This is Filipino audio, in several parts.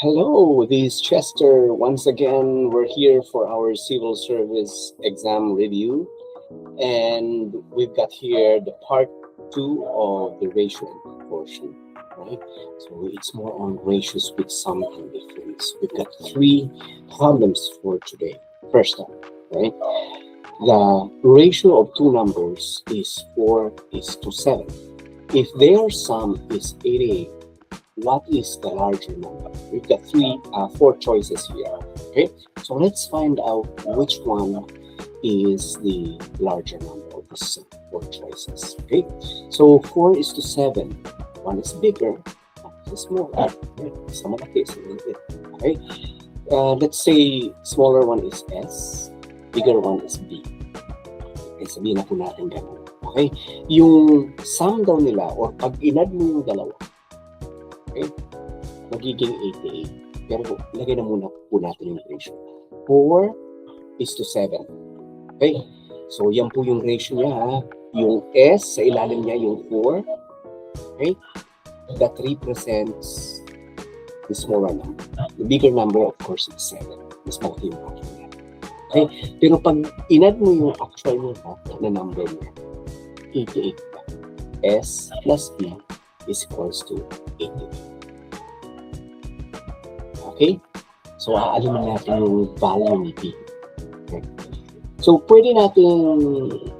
Hello, this is Chester. Once again, we're here for our civil service exam review, and we've got here the part two of the ratio and proportion, right? So it's more on ratios with some and difference. We've got three problems for today. First up, right? The ratio of two numbers is 4 is to 7. If their sum is 88, what is the larger number? We've got four choices here. Okay, so let's find out which one is the larger number of these four choices. Okay, so 4 is to 7. One is bigger, one is smaller. Okay, some of the cases a little bit. Okay, let's say smaller one is S, bigger one is B. Okay, sabihin na po natin ganun. Okay, yung sum daw nila or pag inad mo yung dalawa, okay, magiging 88. Pero lagay na muna po natin yung ratio. 4 is to 7. Okay? So, yan po yung ratio niya. Ha? Yung S, sa ilalim niya yung 4. Okay? That represents the smaller number. The bigger number, of course, is 7. Mas malaki yung ratio niya. Okay? Pero pag inad mo yung actual niya na number niya, 88 pa. S plus B is equals to 88. Okay? So, aaliman natin yung value ni B. Okay? So, pwede natin,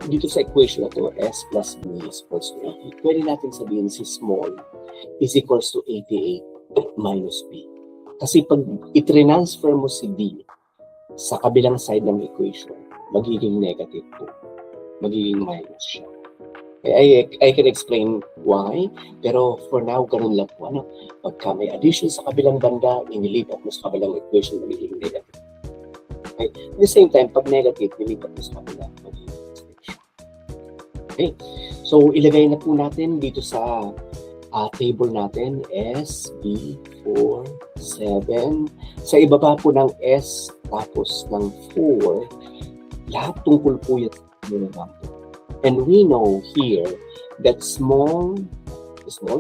dito sa equation na to, S plus B is equals to 88. Pwede natin sabihin si small is equals to 88 minus B. Kasi pag i-transfer mo si B sa kabilang side ng equation, magiging negative po. Magiging minus siya. I can explain why, pero for now, ganun lang po. Ano? Pagka may addition sa kabilang banda, inilipat mo sa kabilang equation, magiging negative. Okay? At the same time, pag negative, nilipat mo sa kabilang, magiging expression. Okay? So, ilagay na po natin dito sa table natin, S, B, 4, 7. Sa ibaba po ng S, tapos ng 4, lahat tungkol po yun sa and we know here that the small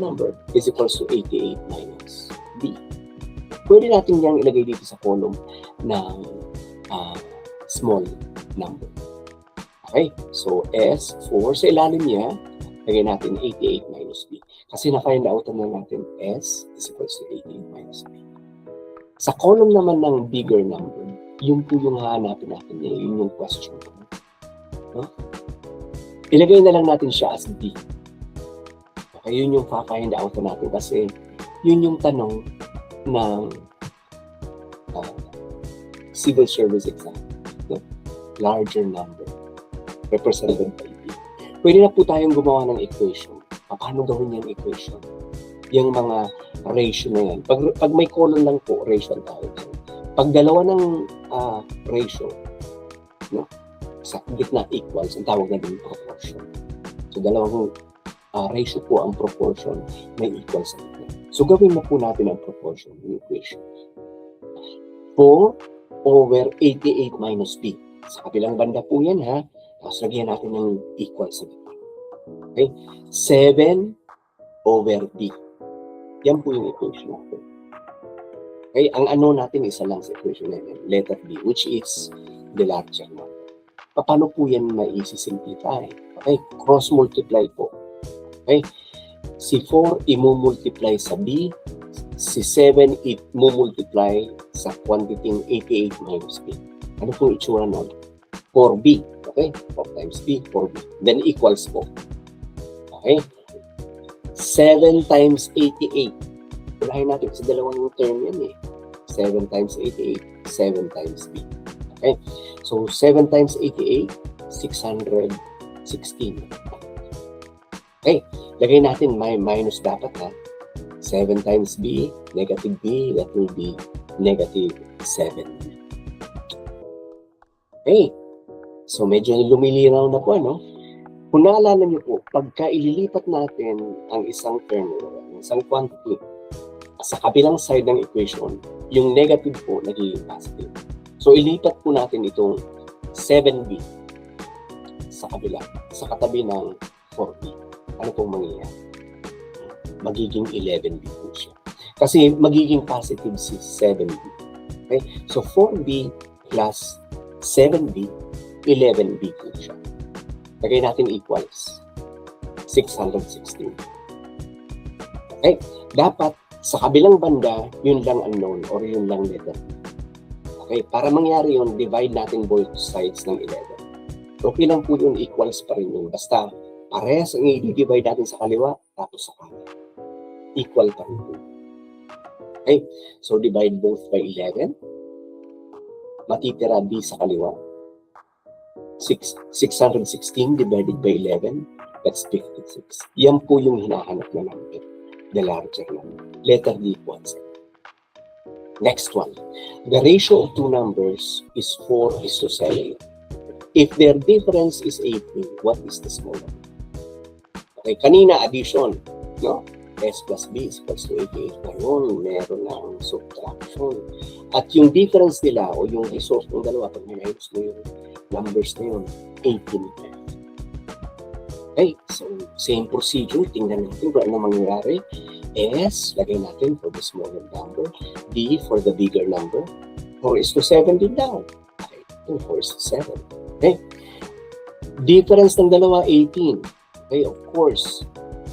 number is equals to 88 minus B. Pwede natin yang ilagay dito sa column ng small number. Okay, so S4 sa ilalim niya, lagay natin 88 minus B. Kasi na-find out na natin S is equals to 88 minus B. Sa column naman ng bigger number, yun po yung hahanapin natin niya, yun yung question. No? Ilagay na lang natin siya as B. Okay, yun yung pa-find out natin kasi yun yung tanong ng civil service exam. No? Larger number represented by B. Pwede na po tayong gumawa ng equation. Paano gawin yung equation? Yung mga ratio na yan. Pag may column lang po, ratio ang tawag. Pag dalawa ng ratio, no? Sa gitna equals, ang tawag na din proportion. So, dalawang ratio po ang proportion, may equal sa gitna. So, gawin mo po natin ang proportion, yung equation. 4 over 88 minus B. Sa kabilang banda po yan, ha? Tapos, lagyan natin ng equal sa gitna. Okay? 7 over B. Yan po yung equation natin. Okay? Ang ano natin, isa lang sa equation natin, letter B, which is the larger number. Paano po yan ma-simplify? Okay, cross-multiply po. Okay, si 4 i-multiply sa B, si 7 i-multiply sa quantity 88 minus B. Ano po itsura nun? 4B. Okay, 4 times B, 4B. Then equals po. Okay, 7 times 88. Ulahin natin sa dalawang term yan eh. 7 times 88, 7 times B. Okay, so 7 times 88, 616. Okay, lagay natin may minus dapat ha. 7 times B, negative B, that will be negative 7B. Okay, so medyo lumilinaw na po, ano? Kung naalala niyo po, pagka ililipat natin ang isang term, isang quantity, sa kabilang side ng equation, yung negative po nagiging positive. So, ilipat po natin itong 7B sa kabila, sa katabi ng 4B. Ano pong mangyayari? Magiging 11B po siya. Kasi magiging positive si 7B. Okay? So 4B plus 7B, 11B po siya. Lagay natin equals 616. Okay? Dapat sa kabilang banda, yun lang unknown or yun lang letter. Okay? Para mangyari yun, divide natin both sides ng 11. Okay lang po yun, equals pa rin yun. Basta parehas ang i-divide natin sa kaliwa, tapos sa kanan. Equal pa rin po. Okay? So divide both by 11. Matitira B sa kaliwa. 616 divided by 11, that's 56. Yan po yung hinahanap na natin. The larger number. Letter D po. Next one. The ratio of two numbers is 4:7. If their difference is 18, what is the smaller? Okay, kanina addition, no? S plus B is equals to 88. Ngayon, meron na ang subtraction. At yung difference nila o yung resource ng dalawa, pag minus mo yung numbers na yun, 18. Okay, so same procedure. Tingnan natin kung ano mangyayari. S, lagay natin for the smaller number. D for the bigger number. 4:7 din daw. Okay, 4:7. Okay. Difference ng dalawa, 18. Okay, of course,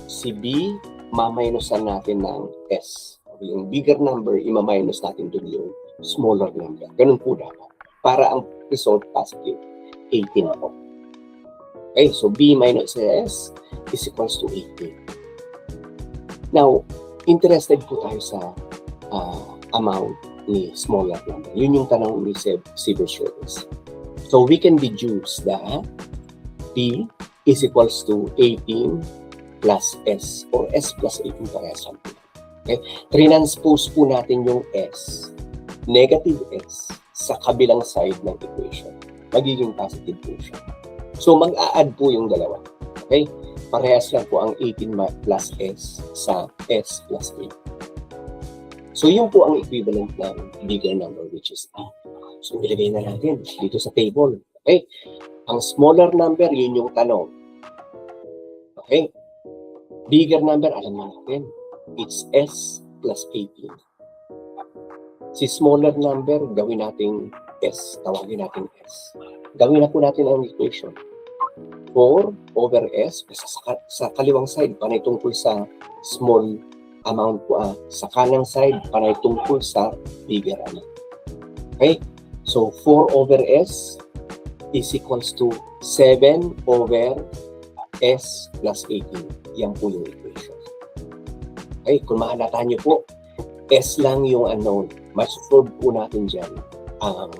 si B, maminusan natin ng S. Okay, yung bigger number, ima-minus natin doon yung smaller number. Ganun po dapat. Para ang result positive, 18 po. Okay, so B minus S is equals to 18. Now, interested po tayo sa amount ni smaller number. Yun yung tanong ni civil service. So we can deduce that B is equals to 18 plus S or S plus 18 parehas. Okay? Transpose po natin yung S, negative S, sa kabilang side ng equation. Magiging positive po siya. So mag-a-add po yung dalawa. Okay? Parehas lang po ang 18 plus S sa S plus 8. So yun po ang equivalent ng bigger number which is 8. So ilagay na natin dito sa table. Okay? Ang smaller number, yun yung tanong. Okay? Bigger number, alam natin. It's S plus 18. Si smaller number, gawin natin S. Tawagin natin S. Gawin na po natin ang equation. 4 over S, sa kaliwang side, panay tungkol sa small amount po. Sa kanang side, panay tungkol sa bigger amount. Okay? So, 4 over S is equals to 7 over S plus 18. Yan po yung equation. Okay? Kung mahalata nyo po, S lang yung unknown. Mas-solve po natin dyan ang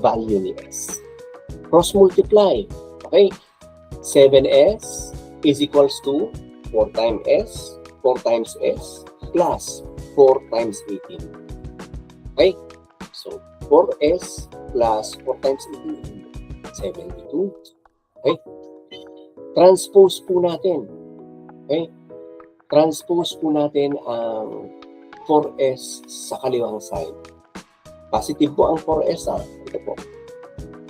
value ni S. Cross-multiply. Okay? 7S is equals to 4 times S, 4 times S, plus 4 times 18. Okay? So, 4S plus 4 times 18, 72. Okay? Transpose po natin. Okay? Transpose po natin ang 4S sa kaliwang side. Positive po ang 4S, Ito po.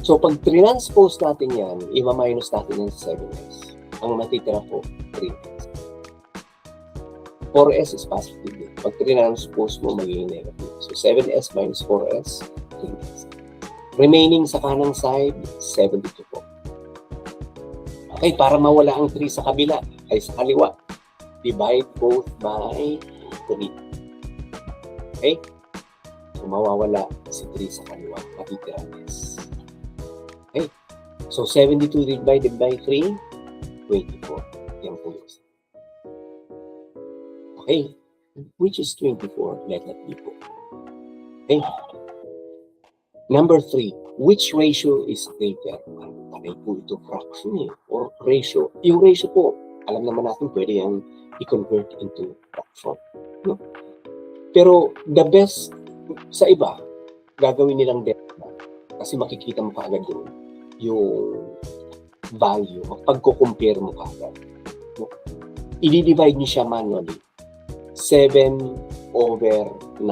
So, pag transpose natin yan, i-minus natin yung 7S. Ang matitira po, 3S. 4S is positive din. Pag transpose mo, magiging negative. So, 7S minus 4S, 3S. Remaining sa kanang side, 72 po. Okay, para mawala ang 3 sa kabila, ay sa kaliwa. Divide both by 3. Okay? So, mawawala si 3 sa kaliwa. Matitira S. Okay? So, 72 divided by 3, 24. Yan po yung okay, which is 24, letter B po. Okay. Number 3, which ratio is greater? Tanay po ito fraction or ratio. Yung ratio po, alam naman natin pwede yung i-convert into fraction. No? Pero the best sa iba, gagawin nilang delta kasi makikita mo kaagad yung value, pagko-compare mo kaagad. No? I-divide niyo siya manually. 7 over 9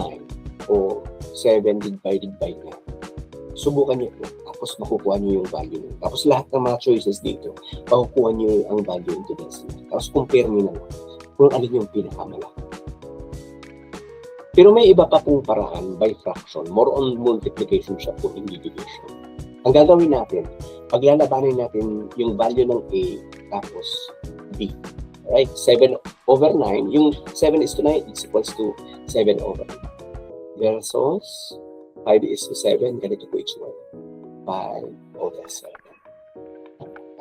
o 7 divided by 9. Subukan nyo po. Tapos makukuha nyo yung value nyo. Tapos lahat ng mga choices dito, makukuha nyo ang value into this. Tapos compare nyo na kung alin yung pinakamalaki. Pero may iba pa pong paraan by fraction. More on multiplication siya po, hindi division. Ang gagawin natin, paglalabanin natin yung value ng A tapos B. Right? 7 over 9. Yung 7 is to 9 is equals to 7 over 9. Versus 5 is to 7. Ganito po each one. 5 over 7.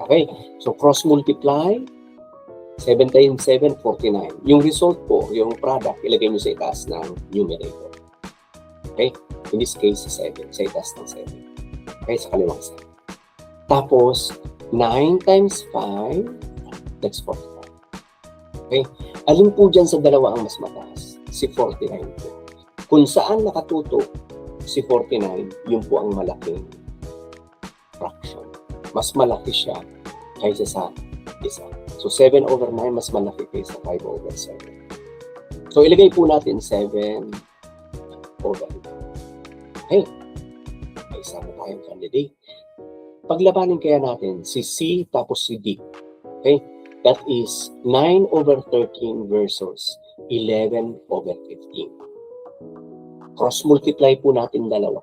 Okay. So cross multiply. 7 times 7, 49. Yung result po, yung product, ilagay nyo sa itaas ng numerator. Okay? In this case, 7. Sa itaas ng 7. Okay? Sa kaliwang side. Tapos, 9 times 5, that's 45. Okay? Alin po dyan sa dalawa ang mas mataas? Si 49 po. Kung saan nakatutok si 49, yun po ang malaking fraction. Mas malaki siya kaysa sa isa. So, 7 over 9 mas malaki kaysa 5 over 7. So, ilagay po natin 7 over 9. Okay. May isa na tayong candidate. Paglabanin kaya natin si C tapos si D. Okay. That is 9 over 13 versus 11 over 15. Cross-multiply po natin dalawa.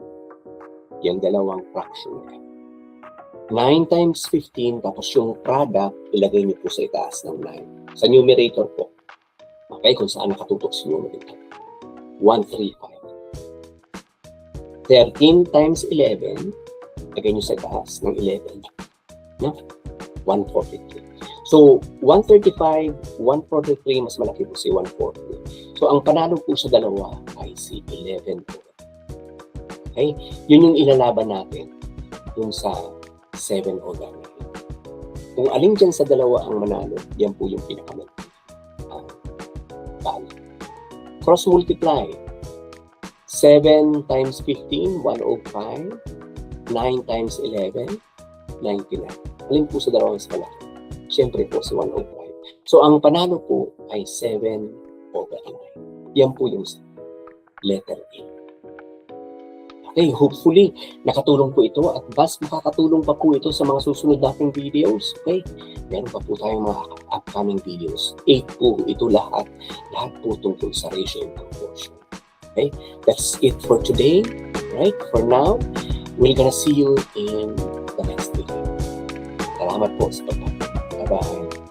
Yan dalawang fraction. 9 times 15, tapos yung product, ilagay niyo po sa itaas ng 9. Sa numerator po. Okay, kung saan nakatutok sa numerator. 135. 13 times 11, ilagay niyo sa itaas ng 11. No? 143. So, 135, 143, mas malaki po si 140. So, ang panalo po sa dalawa ay si 11 po. Okay? Yun yung ilalaban natin. Yung sa 7 over 9. Kung alin dyan sa dalawa ang manalo, yan po yung pinakamalaki. Value. Cross multiply. 7 times 15, 105. 9 times 11, 99. Alin po sa dalawa mas malaki? Siyempre po si 105. So, ang panalo po ay 7 over 9. Yan po yung letter A. Okay, hopefully, nakatulong po ito at mas makakatulong pa po ito sa mga susunod nating videos. Okay, meron pa po tayong mga upcoming videos. 8 po ito lahat. Lahat po tungkol sa ratio and proportion. Okay, that's it for today. Right, for now, we're gonna see you in the next video. Salamat po sa pagkakas. Bye-bye.